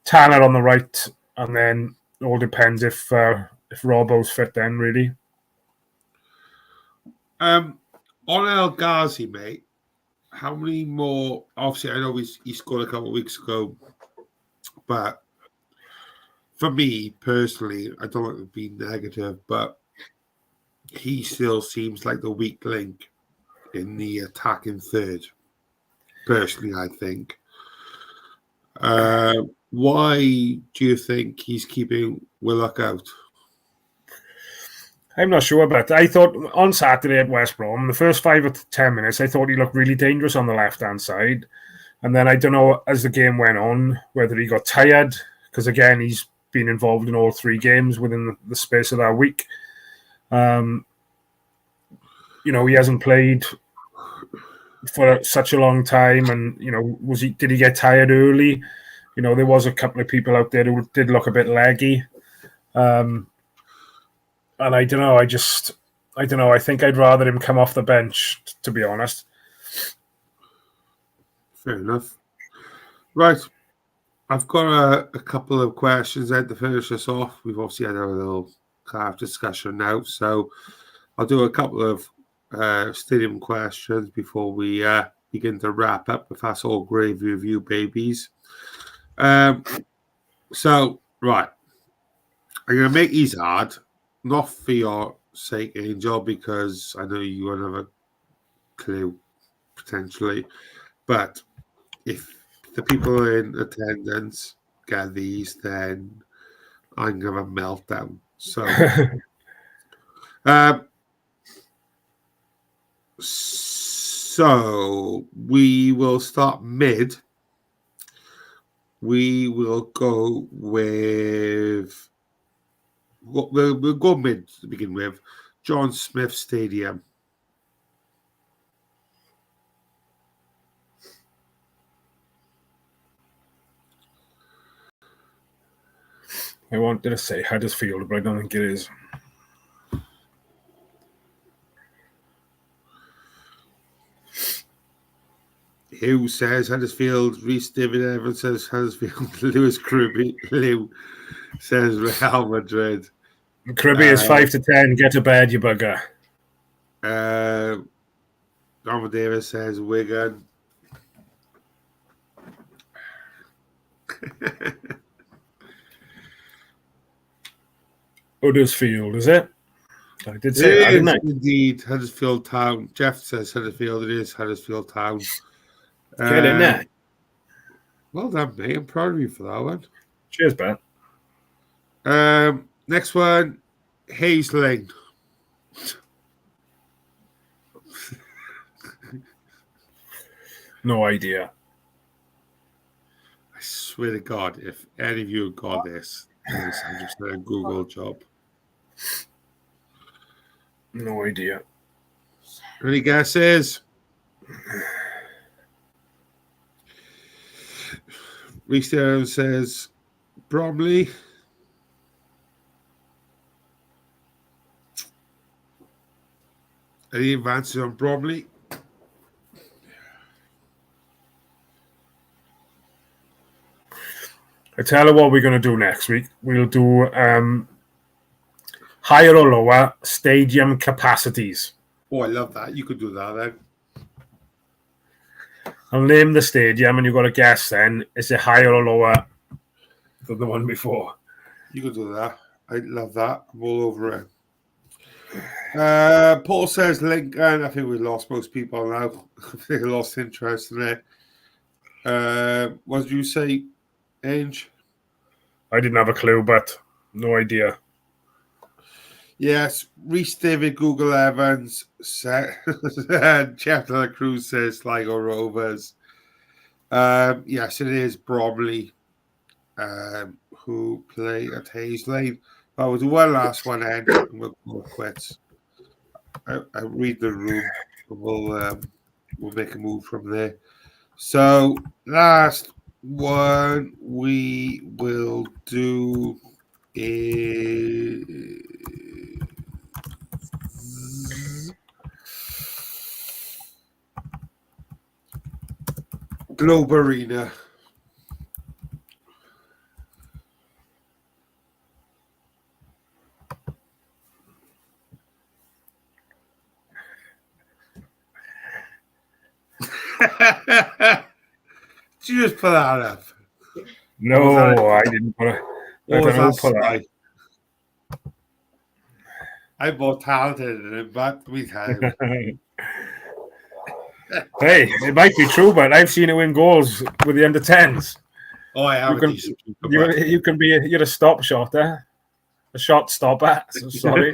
Tanner on the right, and then it all depends if Robbo's fit then, really. On El Ghazi, mate, how many more? Obviously, I know he scored a couple of weeks ago, but for me personally, I don't want to be negative, but he still seems like the weak link in the attacking third. Personally, I think. Why do you think he's keeping Willock out? I'm not sure, but I thought on Saturday at West Brom, the first 5 or 10 minutes, I thought he looked really dangerous on the left-hand side. And then I don't know, as the game went on, whether he got tired, because again, he's been involved in all 3 games within the space of that week. He hasn't played for such a long time, and did he get tired early? There was a couple of people out there who did look a bit leggy. And I don't know. I don't know. I think I'd rather him come off the bench, to be honest. Fair enough. Right. I've got a couple of questions then to finish us off. We've obviously had a little kind of discussion now, so I'll do a couple of stadium questions before we begin to wrap up, if that's all gravy with you, babies. So, right. I'm going to make these hard, not for your sake, Angel, because I know you won't have a clue, potentially. But if the people in attendance get these, then I'm going to have a meltdown. So we will start mid. We will go with... We'll go mid to begin with. John Smith Stadium. I wanted to say Huddersfield, but I don't think it is. Hugh says Huddersfield. Rhys David Evans says Huddersfield. Lewis Kirby. Lou says Real Madrid. Kirby is 5 to 10. Get to bed, you bugger. Donald Davis says Wigan. Huddersfield, is it? I did say that, didn't I? Indeed, Huddersfield Town. Jeff says Huddersfield. It is Huddersfield Town. Get in there. Well done, mate. I'm proud of you for that one. Cheers, Ben. Next one, Hayes Lane. No idea. I swear to God, if any of you have got this, I'm just a Google job. No idea. Any guesses? Rhys David says Bromley. Any advances on Bromley? I tell you what we're going to do next week. We'll do higher or lower stadium capacities. Oh, I love that. You could do that then. I'll name the stadium and you've got to guess then, is it higher or lower than the one before? You could do that. I love that. I'm all over it. Paul says Lincoln. I think we lost most people now. I think I lost interest in it. What did you say, Ange? I didn't have a clue, but no idea. Yes, Rhys David, Google Evans, Jeff De La Cruz says Sligo Rovers. Yes, it is Bromley who play at Hayes Lane. But we'll do one last one, and we'll call it quits. I read the room. We'll make a move from there. So last one we will do is Globe Arena. Did you just put that up? No, I didn't put it. I don't know who put that. I'm more talented than him, but we have. Hey, it might be true, but I've seen it win goals with the under-10s. Oh, I have. You can be you're a stop shotter, a shot stopper. So sorry,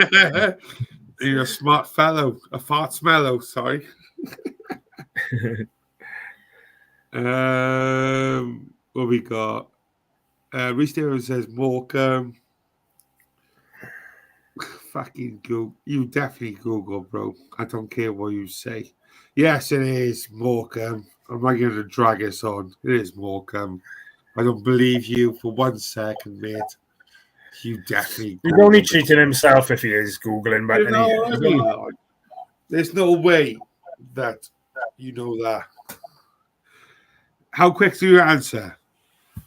you're a smart fellow, a fart smello. Sorry. What we got? Rhys David says Morecambe. Fucking Google. You definitely Google, bro. I don't care what you say. Yes, it is Morecambe. I'm not going to drag us on. It is Morecambe. I don't believe you for 1 second, mate. You definitely. He's only cheating himself if he is Googling, but You know what I mean? Like, there's no way that you know that. How quick do you answer?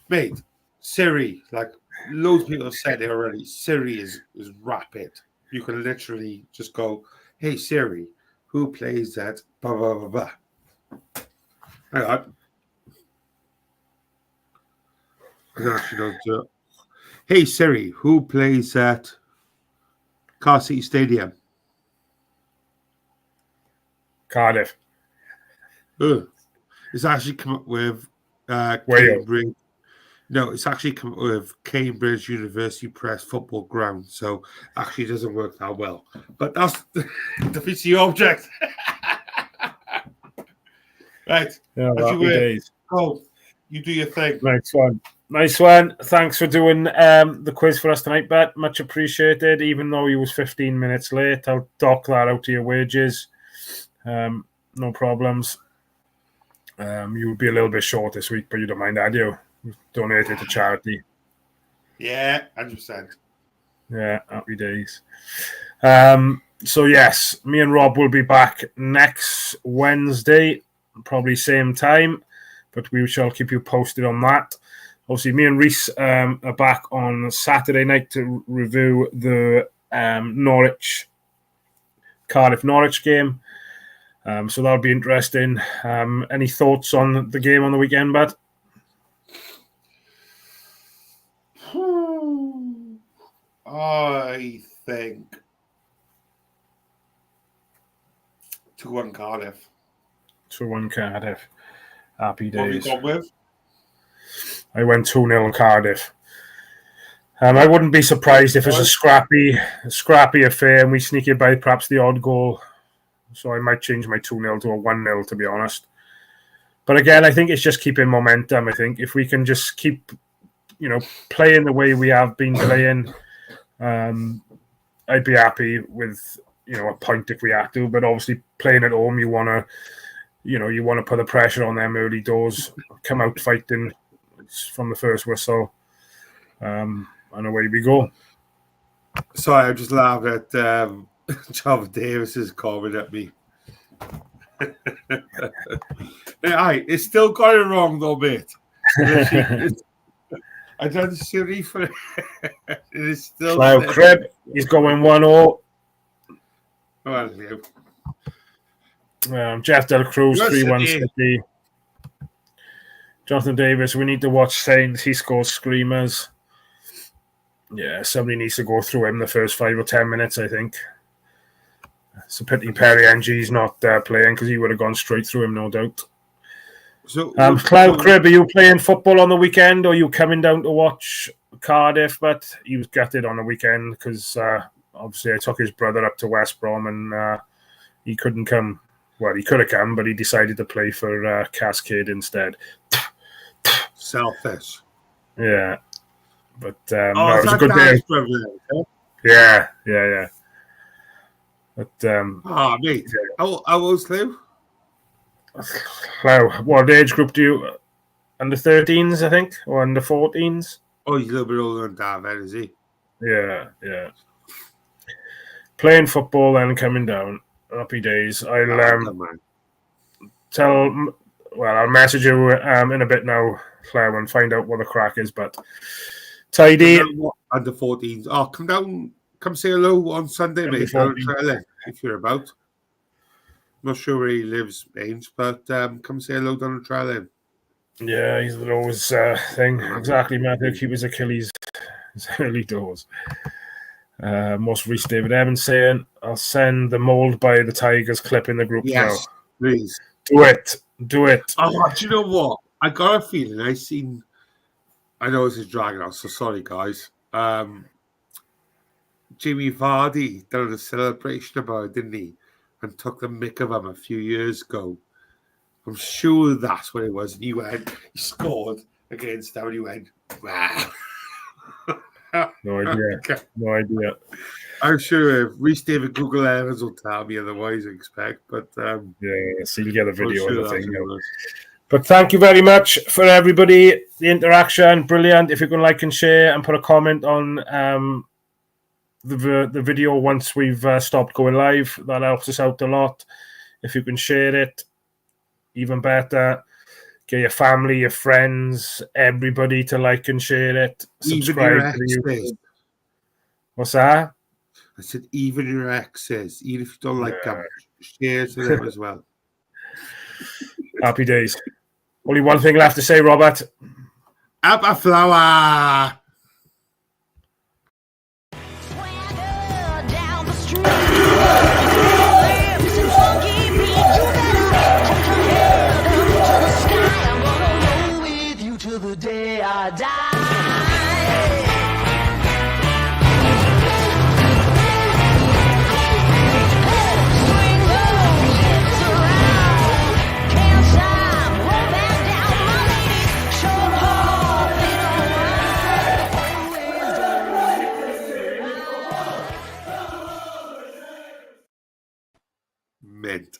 Mate, Siri, like loads of people have said it already. Siri is rapid. You can literally just go, "Hey Siri, who plays that?" Blah blah blah blah. Hang on. I actually don't do it. Hey Siri, who plays at Cardiff City Stadium? Cardiff. It's actually come up with Wales. Cambridge. No, it's actually come up with Cambridge University Press Football Ground. So actually, it doesn't work that well. But that's defeats the object. Right. Yeah, You do your thing. Nice one. Thanks for doing the quiz for us tonight, Bet. Much appreciated. Even though you was 15 minutes late, I'll dock that out to your wages. No problems. You would be a little bit short this week, but you don't mind, had you? Donated to charity. Yeah, 100%. Yeah, happy days. So yes, me and Rob will be back next Wednesday, probably same time, but we shall keep you posted on that. Obviously, me and Rhys are back on Saturday night to review the Cardiff Norwich game. So that'll be interesting. Any thoughts on the game on the weekend, Bud? I think 2-1 Cardiff. 2-1 Cardiff. Happy What have you days. gone with? I went 2-0 Cardiff. I wouldn't be surprised if it's a scrappy affair and we sneak it by perhaps the odd goal. So I might change my 2-0 to a 1-0, to be honest. But again, I think it's just keeping momentum. I think if we can just keep, playing the way we have been playing, I'd be happy with, a point if we had to. But obviously, playing at home, you want to put the pressure on them early doors, come out fighting from the first whistle, and away we go. Sorry, I'm just laughing at Jonathan Davis's comment at me. It's still got it wrong though, mate. I done Siri for it. It is still. Fleur Crib, he's going 1-0. Jeff Del Cruz, 3-1 City. Jonathan Davis, we need to watch Saints. He scores screamers. Yeah, somebody needs to go through him the first 5 or 10 minutes, I think. It's a pity Perry NG's not playing because he would have gone straight through him, no doubt. So, Cloud Crib, are you playing football on the weekend or are you coming down to watch Cardiff? But he was gutted on the weekend because obviously I took his brother up to West Brom and he couldn't come. Well, he could have come, but he decided to play for Cascade instead. Selfish. Yeah. But no, it was a good day. Yeah. But mate. How old's Lou? Wow, what age group do you? Under 13s, I think, or under 14s? Oh, he's a little bit older than David, is he? Yeah. Playing football and coming down. Happy days. I'll message you in a bit now, Fleur, and find out what the crack is. But tidy. Under 14s. Oh, come down. Come say hello on Sunday, mate. If you're about. Not sure where he lives, Ames, but come say hello down the trail in. Yeah, he's the always thing. Exactly, Matty. Keep his Achilles his early doors. Most Rhys David Evans saying, I'll send the mould by the Tigers clip in the group now. Please. Do it. Oh, do you know what? I got a feeling I know this is dragging on, so sorry, guys. Jimmy Vardy done a celebration about it, didn't he? And took the mick of him a few years ago. I'm sure that's what it was. And he scored against them and he went, wow. No idea. I'm sure Rhys David Google Evans will tell me otherwise, I expect. But so you'll get a video of the thing. But thank you very much for everybody. The interaction, brilliant. If you can like and share and put a comment on the video once we've stopped going live, that helps us out a lot. If you can share it, even better. Get your family, your friends, everybody to like and share it. Subscribe to the YouTube. What's that? I said even your exes, even if you don't like them, share to them as well. Happy days. Only one thing left to say, Robert. Up a flower. The day I die. Swing those hips around. Can't stop, roll back down, my ladies. Show off, Mint.